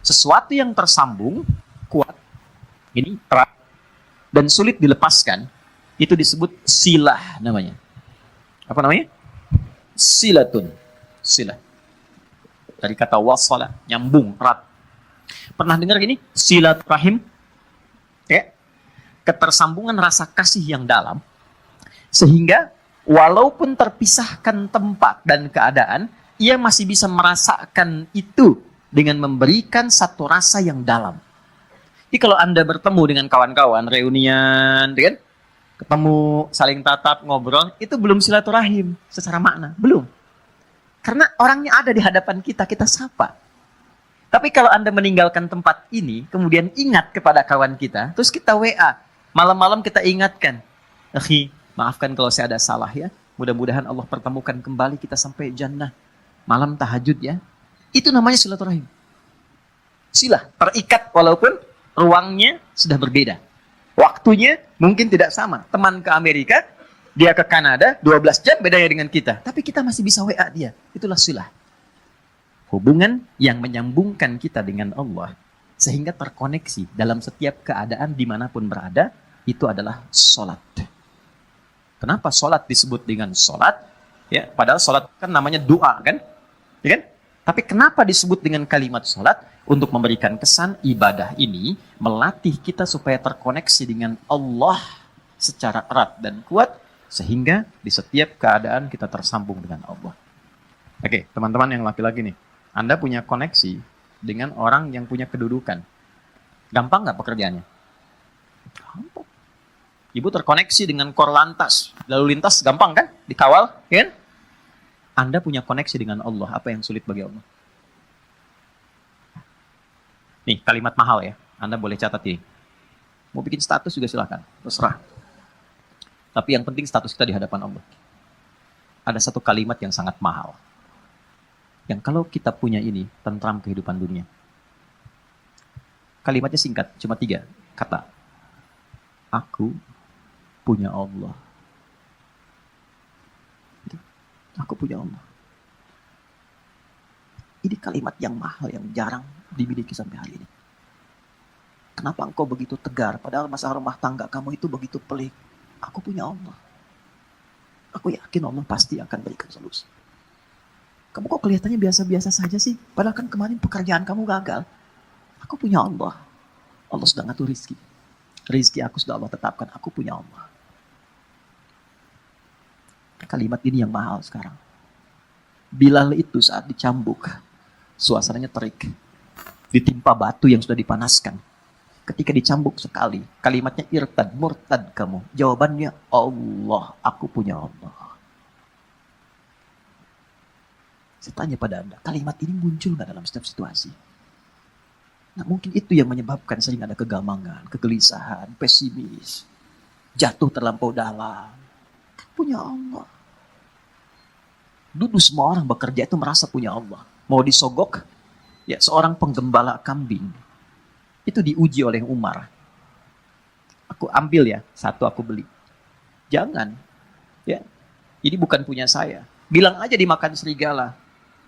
Sesuatu yang tersambung, kuat, ini erat, dan sulit dilepaskan, itu disebut silah namanya. Apa namanya? Silatun. Silah. Dari kata wasala, nyambung, erat. Pernah dengar gini? Silaturahim? Ya. Ketersambungan rasa kasih yang dalam, sehingga walaupun terpisahkan tempat dan keadaan, ia masih bisa merasakan itu dengan memberikan satu rasa yang dalam. Jadi kalau Anda bertemu dengan kawan-kawan, reunian, kan? Ketemu, saling tatap, ngobrol, itu belum silaturahim secara makna. Belum. Karena orangnya ada di hadapan kita, kita sapa. Tapi kalau Anda meninggalkan tempat ini, kemudian ingat kepada kawan kita, terus kita WA, malam-malam kita ingatkan, akhi, maafkan kalau saya ada salah ya. Mudah-mudahan Allah pertemukan kembali kita sampai jannah. Malam tahajud ya. Itu namanya silaturahim. Silah, terikat walaupun ruangnya sudah berbeda. Waktunya mungkin tidak sama. Teman ke Amerika, dia ke Kanada, 12 jam bedanya dengan kita. Tapi kita masih bisa WA dia. Itulah silah. Hubungan yang menyambungkan kita dengan Allah. Sehingga terkoneksi dalam setiap keadaan dimanapun berada, itu adalah sholat. Kenapa sholat disebut dengan sholat? Ya, padahal sholat kan namanya doa kan? Ya kan? Tapi kenapa disebut dengan kalimat sholat? Untuk memberikan kesan ibadah ini melatih kita supaya terkoneksi dengan Allah secara erat dan kuat, sehingga di setiap keadaan kita tersambung dengan Allah. Oke, teman-teman yang laki-laki nih, Anda punya koneksi dengan orang yang punya kedudukan. Gampang nggak pekerjaannya? Gampang. Ibu terkoneksi dengan Korlantas, lalu lintas gampang kan? Dikawal, kan? Anda punya koneksi dengan Allah, apa yang sulit bagi Allah? Nih, kalimat mahal ya. Anda boleh catat ini. Mau bikin status juga silahkan, terserah. Tapi yang penting status kita di hadapan Allah. Ada satu kalimat yang sangat mahal. Yang kalau kita punya ini, tentram kehidupan dunia. Kalimatnya singkat, cuma 3 kata. Aku punya Allah. Aku punya Allah. Ini kalimat yang mahal, yang jarang dimiliki sampai hari ini. Kenapa engkau begitu tegar, padahal masalah rumah tangga kamu itu begitu pelik? Aku punya Allah. Aku yakin Allah pasti akan berikan solusi. Kamu kok kelihatannya biasa-biasa saja sih? Padahal kan kemarin pekerjaan kamu gagal. Aku punya Allah. Allah sudah ngatur rizki. Rizki aku sudah Allah tetapkan. Aku punya Allah. Kalimat ini yang mahal sekarang. Bilal itu saat dicambuk, suasananya terik. Ditimpa batu yang sudah dipanaskan. Ketika dicambuk sekali, kalimatnya irtad, murtad kamu. Jawabannya Allah, aku punya Allah. Saya tanya pada Anda, kalimat ini muncul nggak dalam setiap situasi? Nah, mungkin itu yang menyebabkan sering ada kegamangan, kegelisahan, pesimis, jatuh terlampau dalam. Punya Allah. Dulu semua orang bekerja itu merasa punya Allah. Mau disogok, ya seorang penggembala kambing itu diuji oleh Umar. Aku ambil ya, 1 aku beli. Jangan, ya. Ini bukan punya saya. Bilang aja dimakan serigala.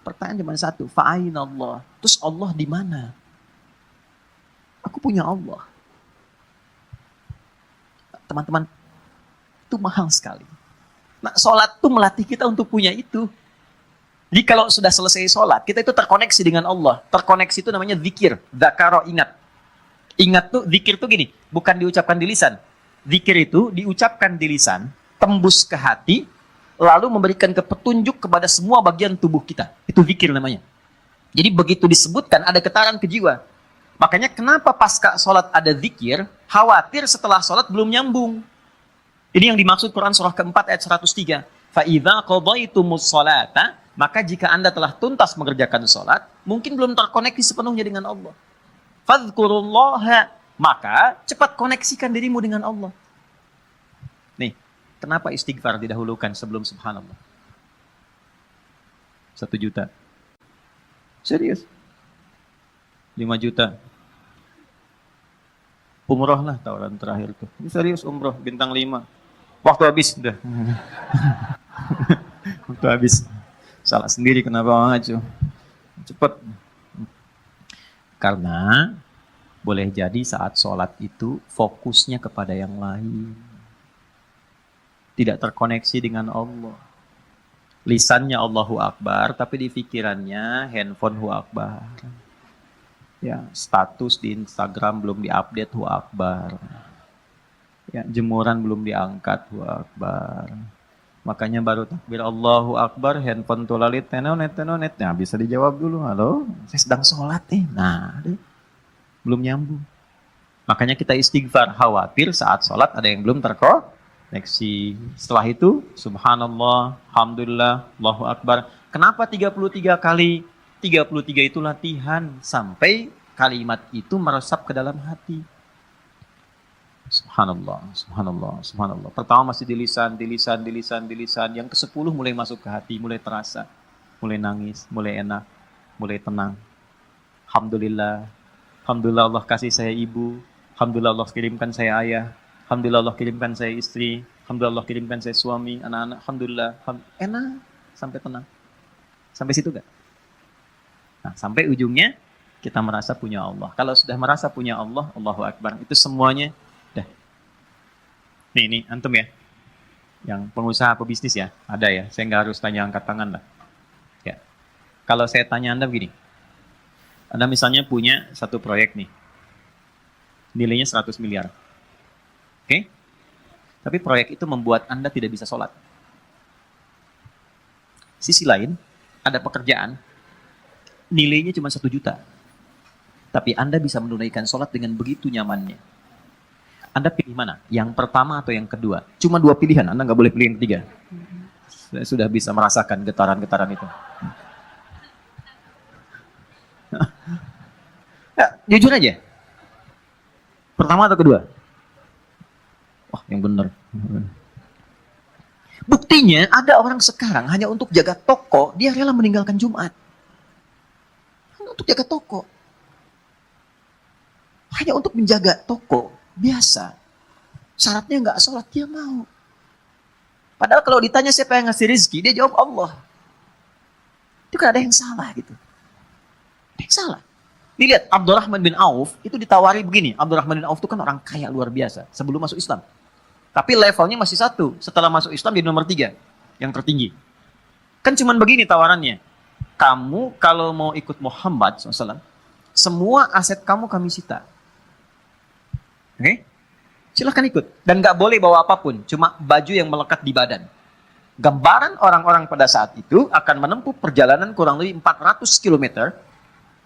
Pertanyaan cuma 1, fa'ain Allah. Terus Allah di mana? Aku punya Allah. Teman-teman, itu mahal sekali. Nah, sholat itu melatih kita untuk punya itu. Jadi kalau sudah selesai sholat, kita itu terkoneksi dengan Allah. Terkoneksi itu namanya zikir. Dzakaro, ingat. Ingat tuh, zikir tuh gini, bukan diucapkan di lisan. Zikir itu diucapkan di lisan, tembus ke hati, lalu memberikan petunjuk kepada semua bagian tubuh kita. Itu zikir namanya. Jadi begitu disebutkan, ada getaran ke jiwa. Makanya kenapa pasca sholat ada zikir, khawatir setelah sholat belum nyambung. Ini yang dimaksud Quran surah keempat ayat 103. فَإِذَا قَضَيْتُمُ الصَّلَاةَ, maka jika Anda telah tuntas mengerjakan sholat, mungkin belum terkoneksi sepenuhnya dengan Allah. فَذْكُرُوا maka cepat koneksikan dirimu dengan Allah. Nih, kenapa istighfar didahulukan sebelum subhanallah? 1 juta. Serius? 5 juta. Umroh lah tawaran terakhir tuh. Ini serius umroh, bintang 5. Waktu habis, udah. Waktu habis. Salah sendiri kenapa maju. Cepat. Karena boleh jadi saat sholat itu fokusnya kepada yang lain. Tidak terkoneksi dengan Allah. Lisannya Allahu Akbar, tapi di pikirannya handphone Hu Akbar. Ya, status di Instagram belum diupdate Hu Akbar. Ya, jemuran belum diangkat Hu Akbar. Makanya baru takbir Allahu Akbar, handphone tulalit tenonet. Nah, bisa dijawab dulu, halo, saya sedang sholat nih. Nah, belum nyambung. Makanya kita istighfar, khawatir saat sholat ada yang belum terkoneksi. Setelah itu, subhanallah, alhamdulillah, Allahu Akbar. Kenapa 33 kali? 33 itu latihan sampai kalimat itu meresap ke dalam hati. Subhanallah, subhanallah, subhanallah. Pertama masih di lisan. Yang ke-10 mulai masuk ke hati, mulai terasa. Mulai nangis, mulai enak, mulai tenang. Alhamdulillah. Alhamdulillah Allah kasih saya ibu. Alhamdulillah Allah kirimkan saya ayah. Alhamdulillah Allah kirimkan saya istri. Alhamdulillah Allah kirimkan saya suami, anak-anak. Alhamdulillah. Enak, sampai tenang. Sampai situ gak? Nah, sampai ujungnya kita merasa punya Allah. Kalau sudah merasa punya Allah, Allahu Akbar. Itu semuanya dah. Nih antum ya. Yang pengusaha pebisnis ya, ada ya. Saya nggak harus tanya angkat tangan lah. Ya. Kalau saya tanya Anda begini. Anda misalnya punya satu proyek nih. Nilainya 100 miliar. Oke? Tapi proyek itu membuat Anda tidak bisa sholat. Sisi lain, ada pekerjaan, nilainya cuma 1 juta. Tapi Anda bisa menunaikan sholat dengan begitu nyamannya. Anda pilih mana? Yang pertama atau yang kedua? Cuma 2 pilihan, Anda nggak boleh pilih yang ketiga. Saya sudah bisa merasakan getaran-getaran itu. Ya, jujur aja. Pertama atau kedua? Wah, yang benar. Buktinya ada orang sekarang hanya untuk jaga toko, dia rela meninggalkan Jumat. Hanya untuk jaga toko. Hanya untuk menjaga toko, biasa. Syaratnya nggak sholat, dia mau. Padahal kalau ditanya siapa yang ngasih rezeki, dia jawab Allah. Itu kan ada yang salah gitu. Ada yang salah. Dilihat Abdurrahman bin Auf itu ditawari begini. Abdurrahman bin Auf itu kan orang kaya luar biasa sebelum masuk Islam. Tapi levelnya masih 1. Setelah masuk Islam jadi nomor 3. Yang tertinggi. Kan cuman begini tawarannya. Kamu kalau mau ikut Muhammad SAW, semua aset kamu kami sita. Oke? Silahkan ikut. Dan gak boleh bawa apapun. Cuma baju yang melekat di badan. Gambaran orang-orang pada saat itu akan menempuh perjalanan kurang lebih 400 km.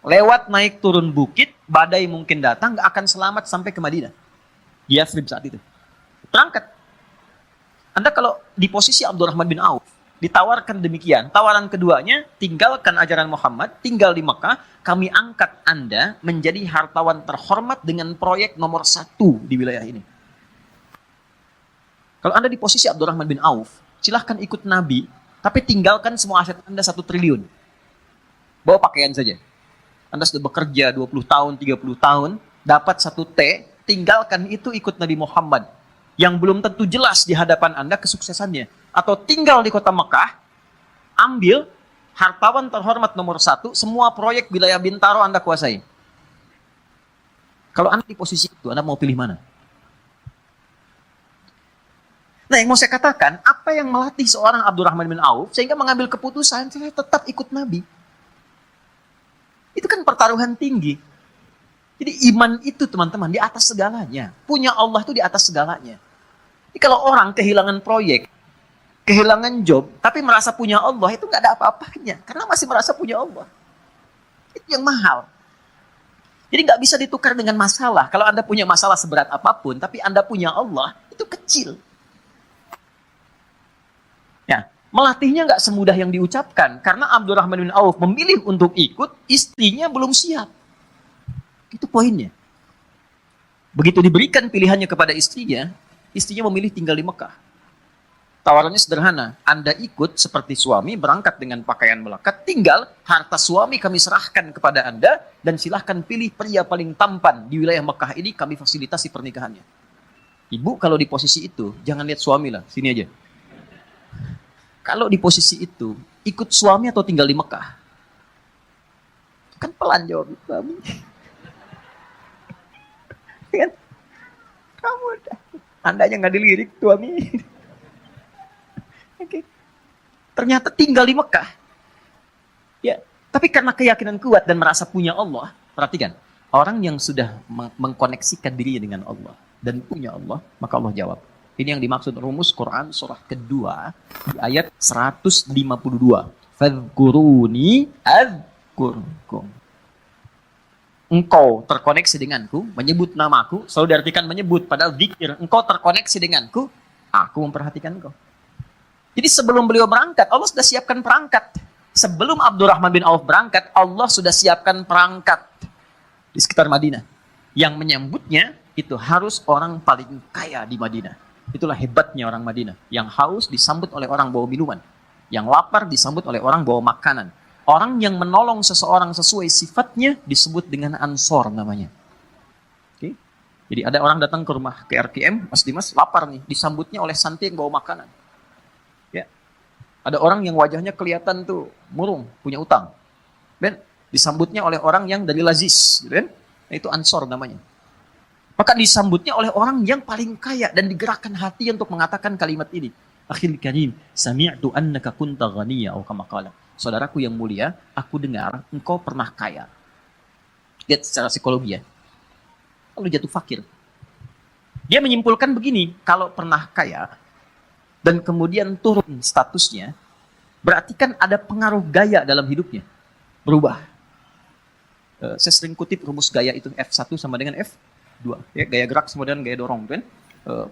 Lewat naik turun bukit, badai mungkin datang, gak akan selamat sampai ke Madinah. Di Yathrib saat itu. Berangkat. Anda kalau di posisi Abdurrahman bin Auf, ditawarkan demikian. Tawaran keduanya, tinggalkan ajaran Muhammad, tinggal di Mekah, kami angkat Anda menjadi hartawan terhormat dengan proyek nomor 1 di wilayah ini. Kalau Anda di posisi Abdurrahman bin Auf, silahkan ikut Nabi, tapi tinggalkan semua aset Anda 1 triliun. Bawa pakaian saja. Anda sudah bekerja 20 tahun, 30 tahun, dapat 1 T, tinggalkan itu ikut Nabi Muhammad. Yang belum tentu jelas di hadapan Anda kesuksesannya. Atau tinggal di kota Mekah, ambil hartawan terhormat nomor 1, semua proyek wilayah Bintaro Anda kuasai. Kalau Anda di posisi itu, Anda mau pilih mana? Nah, yang mau saya katakan, apa yang melatih seorang Abdurrahman bin Auf, sehingga mengambil keputusan, saya tetap ikut Nabi. Itu kan pertaruhan tinggi. Jadi iman itu teman-teman di atas segalanya. Punya Allah itu di atas segalanya. Jadi kalau orang kehilangan proyek, kehilangan job, tapi merasa punya Allah, itu nggak ada apa-apanya. Karena masih merasa punya Allah. Itu yang mahal. Jadi nggak bisa ditukar dengan masalah. Kalau Anda punya masalah seberat apapun, tapi Anda punya Allah, itu kecil. Ya, melatihnya nggak semudah yang diucapkan. Karena Abdurrahman bin Auf memilih untuk ikut, istrinya belum siap. Itu poinnya. Begitu diberikan pilihannya kepada istrinya memilih tinggal di Mekah. Tawarannya sederhana. Anda ikut seperti suami, berangkat dengan pakaian melekat, tinggal harta suami kami serahkan kepada Anda, dan silahkan pilih pria paling tampan di wilayah Mekah ini, kami fasilitasi pernikahannya. Ibu kalau di posisi itu, jangan lihat suami lah, sini aja. Kalau di posisi itu, ikut suami atau tinggal di Mekah? Kan pelan jawab suami. Kan? Kamu Anda yang nggak dilirik suami. Oke. Ternyata tinggal di Mekah. Ya, tapi karena keyakinan kuat dan merasa punya Allah, perhatikan, orang yang sudah mengkoneksikan dirinya dengan Allah dan punya Allah, maka Allah jawab. Ini yang dimaksud rumus Quran surah kedua di ayat 152. Fadhkuruni adzkurkum. Engkau terkoneksi denganku, menyebut namaku, selalu diartikan menyebut, padahal zikir. Engkau terkoneksi denganku, aku memperhatikan engkau. Jadi sebelum beliau berangkat, Allah sudah siapkan perangkat. Sebelum Abdurrahman bin Auf berangkat, Allah sudah siapkan perangkat di sekitar Madinah. Yang menyambutnya itu harus orang paling kaya di Madinah. Itulah hebatnya orang Madinah. Yang haus disambut oleh orang bawa minuman. Yang lapar disambut oleh orang bawa makanan. Orang yang menolong seseorang sesuai sifatnya disebut dengan ansor namanya. Oke? Jadi ada orang datang ke rumah ke RKM, Mas Dimas lapar nih, disambutnya oleh santai yang bawa makanan. Ya. Ada orang yang wajahnya kelihatan tuh murung, punya utang. Dan disambutnya oleh orang yang dari Lazis, gitu kan? Nah, itu ansor namanya. Maka disambutnya oleh orang yang paling kaya dan digerakkan hati untuk mengatakan kalimat ini. Akhil karim, sami'tu annaka kunta ghaniya atau kama qala. Saudaraku yang mulia, aku dengar engkau pernah kaya. Lihat secara psikologi ya. Lalu jatuh fakir. Dia menyimpulkan begini, kalau pernah kaya dan kemudian turun statusnya, berarti kan ada pengaruh gaya dalam hidupnya. Berubah. Saya sering kutip rumus gaya itu F1 sama dengan F2. Ya, gaya gerak sama dengan gaya dorong. Kan?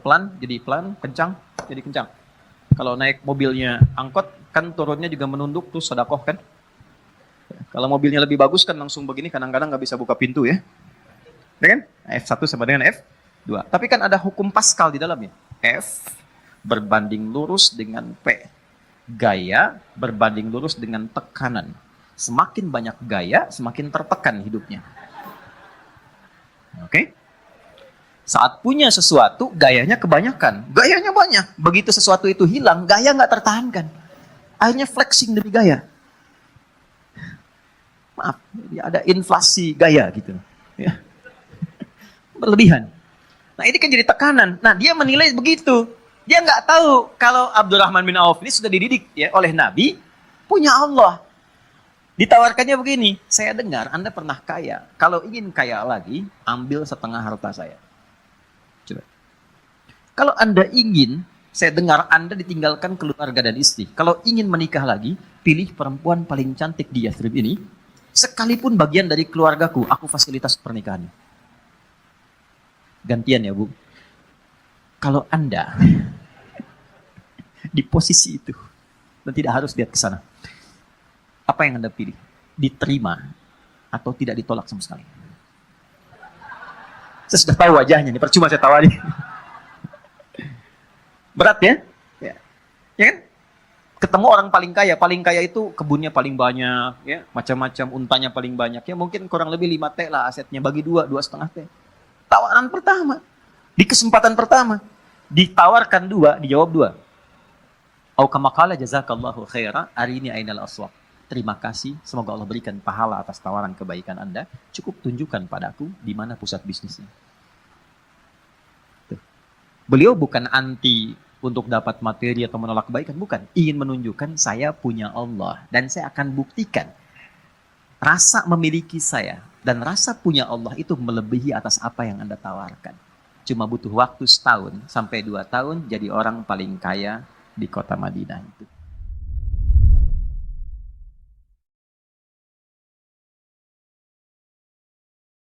Pelan jadi pelan, kencang jadi kencang. Kalau naik mobilnya angkot, kan turunnya juga menunduk, terus sedekah kan. Kalau mobilnya lebih bagus kan langsung begini, kadang-kadang nggak bisa buka pintu ya. Ya kan? F1 sama dengan F2. Tapi kan ada hukum Pascal di dalamnya. F berbanding lurus dengan P. Gaya berbanding lurus dengan tekanan. Semakin banyak gaya, semakin tertekan hidupnya. Oke? Saat punya sesuatu, gayanya kebanyakan. Gayanya banyak. Begitu sesuatu itu hilang, gaya nggak tertahankan. Akhirnya flexing demi gaya. Maaf, ada inflasi gaya gitu. Ya. Berlebihan. Nah ini kan jadi tekanan. Nah dia menilai begitu. Dia nggak tahu kalau Abdurrahman bin Auf ini sudah dididik ya oleh Nabi, punya Allah. Ditawarkannya begini, saya dengar Anda pernah kaya. Kalau ingin kaya lagi, ambil setengah harta saya. Coba. Kalau Anda ingin, saya dengar Anda ditinggalkan keluarga dan istri. Kalau ingin menikah lagi, pilih perempuan paling cantik di Yathrib ini. Sekalipun bagian dari keluargaku, aku fasilitas pernikahannya. Gantian ya Bu. Kalau Anda di posisi itu, dan tidak harus lihat ke sana, apa yang Anda pilih? Diterima atau tidak ditolak sama sekali? Saya sudah tahu wajahnya, ini percuma saya tawari. Berat ya? Ya kan? Ketemu orang paling kaya itu kebunnya paling banyak, ya, macam-macam, untanya paling banyak, ya mungkin kurang lebih 5T lah asetnya, bagi 2,5 T. Tawaran pertama, di kesempatan pertama, ditawarkan 2, dijawab 2. Au kama qala jazakallahu khaira, arini ainal aswaq. Terima kasih, semoga Allah berikan pahala atas tawaran kebaikan Anda. Cukup tunjukkan padaku di mana pusat bisnisnya. Tuh. Beliau bukan anti untuk dapat materi atau menolak kebaikan, bukan. Ingin menunjukkan saya punya Allah dan saya akan buktikan rasa memiliki saya dan rasa punya Allah itu melebihi atas apa yang Anda tawarkan. Cuma butuh waktu 1 tahun sampai 2 tahun jadi orang paling kaya di kota Madinah itu.